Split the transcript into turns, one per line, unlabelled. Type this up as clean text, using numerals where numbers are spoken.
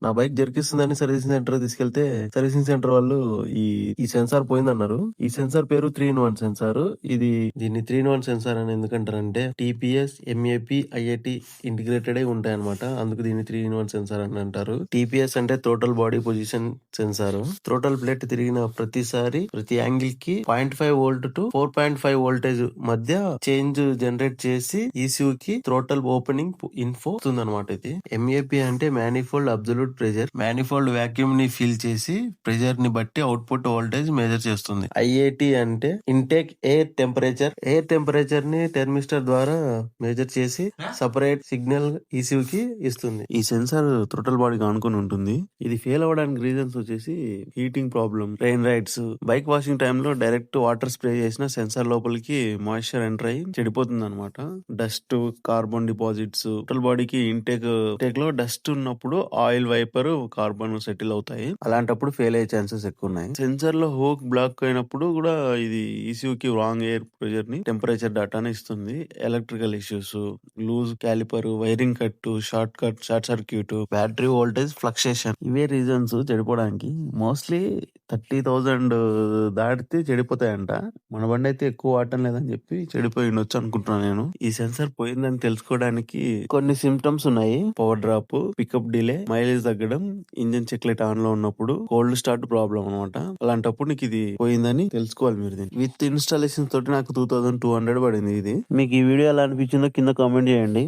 నా bike జర్కిస్తుందని servicing centre తీసుకెళ్తే servicing centre వాళ్ళు ఈ ఈ సెన్సార్ పోయిందన్నారు. ఈ సెన్సార్ పేరు 3-in-1 సెన్సార్. దీన్ని 3-in-1 సెన్సార్ అని ఎందుకంటారంటే టీపీఎస్, ఎంఏపి, ఐఐటి ఇంటిగ్రేటెడ్ అయి ఉంటాయి అనమాట. అందుకు దీన్ని 3-in-1 సెన్సార్ అని అంటారు. టీపీఎస్ అంటే total body position censor. Throttle plate తిరిగిన ప్రతిసారి ప్రతి యాంగిల్ కి 0.5 వోల్ట్ టు 4.5 వోల్టేజ్ మధ్య చేంజ్ జనరేట్ చేసి ఈసీయూ కి థ్రోటల్ ఓపెనింగ్ ఇన్ఫో వస్తుందన్నమాట. ఇది ఎంఏపి అంటే manifold absolute pressure. Manifold vacuum ని ఫిల్ చేసి ప్రెజర్ ని బట్టి అవుట్పుట్ వోల్టేజ్ మెజర్ చేస్తుంది. ఐఏటి అంటే intake air temperature. Air temperature ని థెర్మిస్టర్ ద్వారా మెజర్ చేసి సపరేట్ సిగ్నల్ ఈసీయూ కి ఇస్తుంది. ఈ సెన్సార్ థ్రోటల్ బాడీకి ఆనుకొని ఉంటుంది. ఇది ఫెయిల్ అవ్వడానికి రీజన్స్ వచ్చేసి heating problem, rain rides, bike washing time లో డైరెక్ట్ వాటర్ స్ప్రే చేసిన సెన్సార్ లోపలికి మాయిశ్చర్ ఎంటర్ అయ్యి చెడిపోతుంది అనమాట. డస్ట్, కార్బన్ డిపాజిట్స్, టోటల్ బాడీకి ఇంటేక్ లో డస్ట్ ఉన్నప్పుడు ఆయిల్ వైపర్, కార్బన్ సెటిల్ అవుతాయి. అలాంటప్పుడు ఫెయిల్ అయ్యే ఛాన్సెస్ ఎక్కువ ఉన్నాయి. సెన్సార్ లో హోక్ బ్లాక్ అయినప్పుడు కూడా ఇది ఈసీయూ కి రాంగ్ ఎయిర్ ప్రెజర్ ని, టెంపరేచర్ డేటాని ఇస్తుంది. Electrical issues, loose caliper, wiring cut, short circuit, battery voltage fluctuation, ఇవే రీజన్స్ చెడిపోవడానికి. మోస్ట్లీ 30,000 దాటితే చెడిపోతాయంట. మన బండి అయితే ఎక్కువ వాడటం లేదని చెప్పి చెడిపోయి ఉండొచ్చు అనుకుంటున్నాను నేను. ఈ సెన్సార్ పోయిందని తెలుసుకోవడానికి కొన్ని సిమ్టమ్స్ ఉన్నాయి. Power drop, pickup delay, mileage తగ్గడం, ఇంజిన్ చెక్ లైట్ ఆన్ లో ఉన్నప్పుడు, కోల్డ్ స్టార్ట్ ప్రాబ్లం అనమాట. అలాంటప్పుడు నీకు ఇది పోయిందని తెలుసుకోవాలి మీరు. దీన్ని విత్ ఇన్స్టాలేషన్ తోటి నాకు 2200 పడింది ఇది. మీకు ఈ వీడియో ఎలా అనిపించిందో కింద కామెంట్ చేయండి.